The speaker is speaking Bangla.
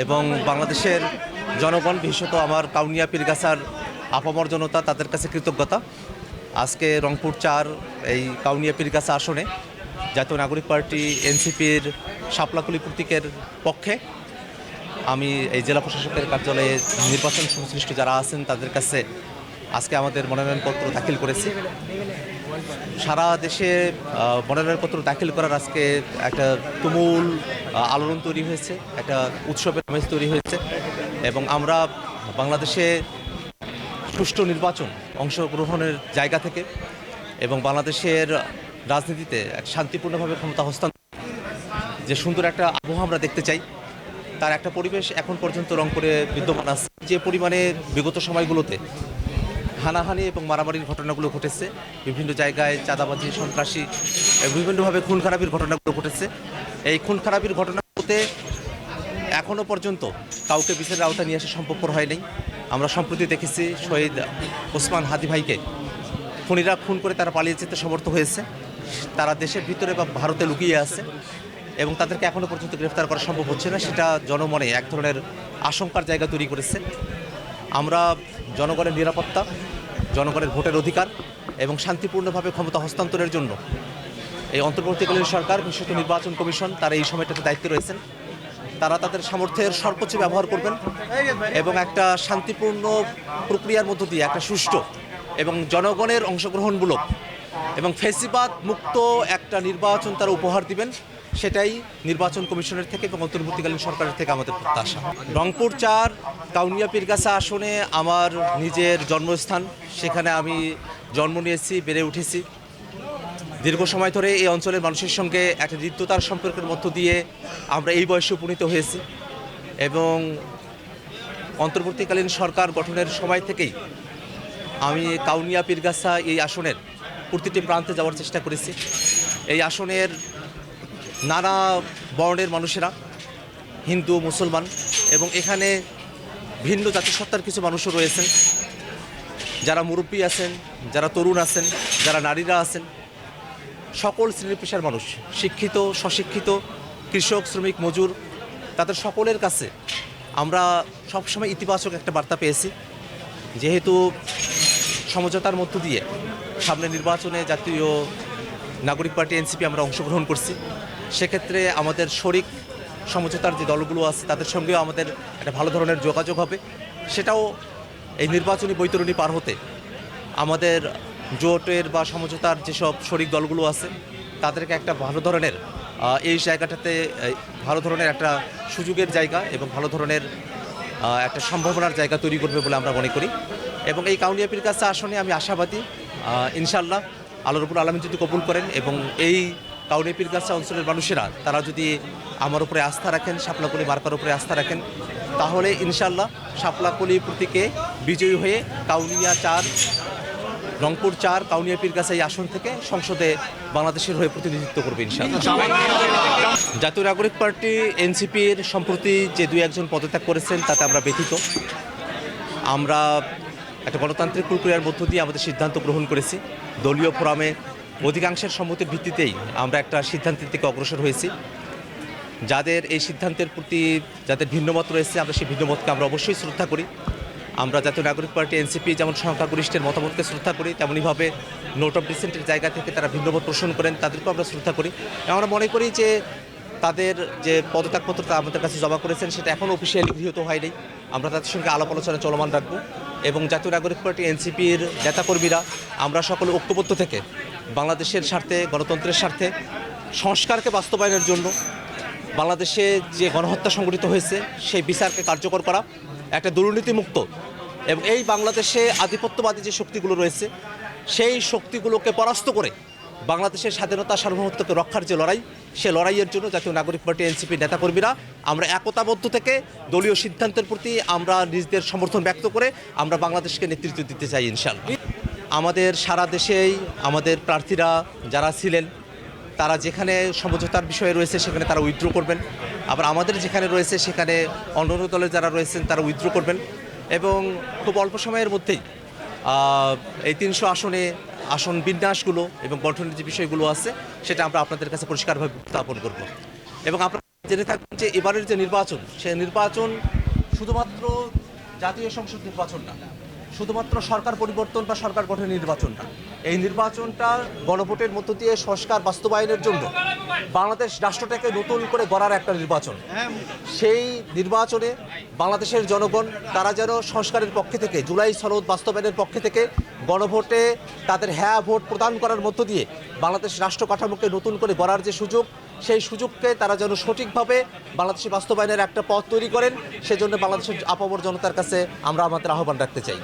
এবং বাংলাদেশের জনগণ, বিশেষত আমার কাউনিয়া পীরগাছার আপামর জনতা, তাদের কাছে কৃতজ্ঞতা। আজকে রংপুর 4 এই কাউনিয়া পীরগাছা আসনে জাতীয় নাগরিক পার্টি এনসিপির শাপলাকুলি প্রতীকের পক্ষে আমি এই জেলা প্রশাসকের কার্যালয়ে নির্বাচন সংশ্লিষ্ট যারা আছেন তাদের কাছে আজকে আমাদের মনোনয়নপত্র দাখিল করেছি। সারা দেশে মনোনয়নপত্র দাখিল করার আজকে একটা তুমুল আলোড়ন তৈরি হয়েছে, একটা উৎসবের আমেজ তৈরি হয়েছে এবং আমরা বাংলাদেশে সুষ্ঠু নির্বাচন অংশগ্রহণের জায়গা থেকে এবং বাংলাদেশের রাজনীতিতে এক শান্তিপূর্ণভাবে ক্ষমতা হস্তান্তর যে সুন্দর একটা আবহাওয়া আমরা দেখতে চাই, তার একটা পরিবেশ এখন পর্যন্ত রংপুরে বিদ্যমান আছে। যে পরিমাণে বিগত সময়গুলোতে হানাহানি এবং মারামারির ঘটনাগুলো ঘটেছে, বিভিন্ন জায়গায় চাঁদাবাজি, সন্ত্রাসী, বিভিন্নভাবে খুন খারাপির ঘটনাগুলো ঘটেছে, এই খুন খারাপির ঘটনাগুলোতে এখনও পর্যন্ত কাউকে বিচারের আওতায় নিয়ে আসা সম্ভবপর হয়নি। আমরা সম্প্রতি দেখেছি শহীদ ওসমান হাদি ভাইকে খুনিরা খুন করে তারা পালিয়ে যেতে সমর্থ হয়েছে। তারা দেশের ভিতরে বা ভারতে লুকিয়ে আছে এবং তাদেরকে এখনও পর্যন্ত গ্রেফতার করা সম্ভব হচ্ছে না। সেটা জনমনে এক ধরনের আশঙ্কার জায়গা তৈরি করেছে। আমরা জনগণের নিরাপত্তা, জনগণের ভোটের অধিকার এবং শান্তিপূর্ণভাবে ক্ষমতা হস্তান্তরের জন্য এই অন্তর্বর্তীকালীন সরকার, বিশেষত নির্বাচন কমিশন, তারা এই সময়টাতে দায়িত্বে রয়েছেন। তারা তাদের সামর্থ্যের সর্বোচ্চ ব্যবহার করবেন এবং একটা শান্তিপূর্ণ প্রক্রিয়ার মধ্য দিয়ে একটা সুষ্ঠু এবং জনগণের অংশগ্রহণমূলক এবং ফেসিবাদ মুক্ত একটা নির্বাচন তারা উপহার দিবেন। সেটাই নির্বাচন কমিশনের থেকে এবং অন্তর্বর্তীকালীন সরকারের থেকে আমাদের প্রত্যাশা। রংপুর 4 কাউনিয়া পীরগাছা আসনে আমার নিজের জন্মস্থান, সেখানে আমি জন্ম নিয়েছি, বেড়ে উঠেছি। দীর্ঘ সময় ধরে এই অঞ্চলের মানুষের সঙ্গে একটা হৃদ্যতার সম্পর্কের মধ্য দিয়ে আমরা এই বয়সে উপনীত হয়েছি এবং অন্তর্বর্তীকালীন সরকার গঠনের সময় থেকেই আমি কাউনিয়া পীরগাছা এই আসনের প্রতিটি প্রান্তে যাওয়ার চেষ্টা করেছি। এই আসনের নানা বর্ণের মানুষেরা, হিন্দু, মুসলমান এবং এখানে ভিন্ন জাতিসত্তার কিছু মানুষও রয়েছেন, যারা মুরব্বী আছেন, যারা তরুণ আছেন, যারা নারীরা আছেন, সকল শ্রেণী পেশার মানুষ, শিক্ষিত, স্বশিক্ষিত, কৃষক, শ্রমিক, মজুর, তাদের সকলের কাছে আমরা সবসময় ইতিবাচক একটা বার্তা পেয়েছি। যেহেতু সমঝোতার মধ্য দিয়ে সামনে নির্বাচনে জাতীয় নাগরিক পার্টি এনসিপি আমরা অংশগ্রহণ করছি, সেক্ষেত্রে আমাদের শরিক সমঝোতার যে দলগুলো আছে তাদের সঙ্গেও আমাদের একটা ভালো ধরনের যোগাযোগ হবে। সেটাও এই নির্বাচনী বৈতরণী পার হতে আমাদের জোটের বা সমঝোতার যেসব শরিক দলগুলো আছে তাদেরকে একটা ভালো ধরনের এই জায়গাটাতে ভালো ধরনের একটা সুযোগের জায়গা এবং ভালো ধরনের একটা সম্ভাবনার জায়গা তৈরি করবে বলে আমরা মনে করি। এবং এই কাউনিয়া পীরগাছা আসনে আমি আশাবাদী, ইনশাআল্লাহ আল্লাহ রাব্বুল আলামিন যদি কবুল করেন এবং এই কাউনিয়া পীরগাছা অঞ্চলের মানুষেরা তারা যদি আমার উপরে আস্থা রাখেন, শাপলাকুলি মার্কার উপরে আস্থা রাখেন, তাহলে ইনশাআল্লাহ শাপলাকুলি প্রতীকে বিজয়ী হয়ে কাউনিয়া 4 রংপুর 4 কাউনিয়া পীরগাছা এই আসন থেকে সংসদে বাংলাদেশের হয়ে প্রতিনিধিত্ব করবে ইনশাআল্লাহ। জাতীয় নাগরিক পার্টি এনসিপির সম্প্রতি যে 2-1 পদত্যাগ করেছেন তাতে আমরা ব্যথিত। আমরা একটা গণতান্ত্রিক প্রক্রিয়ার মধ্য দিয়ে আমাদের সিদ্ধান্ত গ্রহণ করেছি। দলীয় ফোরামে অধিকাংশের সম্মতির ভিত্তিতেই আমরা একটা সিদ্ধান্তের দিকে অগ্রসর হয়েছি। যাদের এই সিদ্ধান্তের প্রতি যাদের ভিন্নমত রয়েছে, আমরা সেই ভিন্নমতকে আমরা অবশ্যই শ্রদ্ধা করি। আমরা জাতীয় নাগরিক পার্টি এনসিপি যেমন সংখ্যাগরিষ্ঠের মতামতকে শ্রদ্ধা করি, তেমনইভাবে নোট অফ ডিসেন্টের জায়গা থেকে তারা ভিন্নমত পোষণ করেন, তাদেরকেও আমরা শ্রদ্ধা করি। আমরা মনে করি যে তাদের যে পদত্যাগপত্রটা আমাদের কাছে জমা করেছেন সেটা এখনও অফিসিয়ালি গৃহীত হয়নি। আমরা তাদের সঙ্গে আলাপ আলোচনা চলমান রাখবো এবং জাতীয় নাগরিক পার্টি এনসিপির নেতাকর্মীরা আমরা সকলে ঐক্যবদ্ধ থেকে বাংলাদেশের স্বার্থে, গণতন্ত্রের স্বার্থে, সংস্কারকে বাস্তবায়নের জন্য বাংলাদেশে যে গণহত্যা সংঘটিত হয়েছে সেই বিচারকে কার্যকর করা, একটা দুর্নীতিমুক্ত এবং এই বাংলাদেশে আধিপত্যবাদী যে শক্তিগুলো রয়েছে সেই শক্তিগুলোকে পরাস্ত করে বাংলাদেশের স্বাধীনতা সার্বভৌমত্বকে রক্ষার যে লড়াই, সে লড়াইয়ের জন্য জাতীয় নাগরিক পার্টি এনসিপি নেতাকর্মীরা আমরা একতাবদ্ধ থেকে দলীয় সিদ্ধান্তের প্রতি আমরা নিজেদের সমর্থন ব্যক্ত করে আমরা বাংলাদেশকে নেতৃত্ব দিতে চাই ইনশাআল্লাহ। আমাদের সারা দেশেই আমাদের প্রার্থীরা যারা ছিলেন তারা যেখানে সমঝোতার বিষয়ে রয়েছে সেখানে তারা উইথড্র করবেন, আবার আমাদের যেখানে রয়েছে সেখানে অন্য দলের যারা রয়েছেন তারা উইথড্র করবেন এবং খুব অল্প সময়ের মধ্যেই এই 300 আসনে আসন বিন্যাসগুলো এবং গঠনের যে বিষয়গুলো আছে সেটা আমরা আপনাদের কাছে পরিষ্কারভাবে উপস্থাপন করব এবং আপনারা জেনে থাকবেন যে এবারের যে নির্বাচন, সেই নির্বাচন শুধুমাত্র জাতীয় সংসদ নির্বাচন না, শুধুমাত্র সরকার পরিবর্তন বা সরকার গঠনের নির্বাচন না। এই নির্বাচনটা গণভোটের মধ্য দিয়ে সংস্কার বাস্তবায়নের জন্য বাংলাদেশ রাষ্ট্রটাকে নতুন করে গড়ার একটা নির্বাচন। সেই নির্বাচনে বাংলাদেশের জনগণ তারা যেন সংস্কারের পক্ষে থেকে, জুলাই সনদ বাস্তবায়নের পক্ষে থেকে গণভোটে তাদের হ্যাঁ ভোট প্রদান করার মধ্য দিয়ে বাংলাদেশ রাষ্ট্র কাঠামোকে নতুন করে গড়ার যে সুযোগ, সেই সুযোগকে তারা যেন সঠিকভাবে বাংলাদেশি বাস্তবায়নের একটা পথ তৈরি করেন, সেজন্য বাংলাদেশের আপামর জনতার কাছে আমরা আমাদের আহ্বান রাখতে চাই।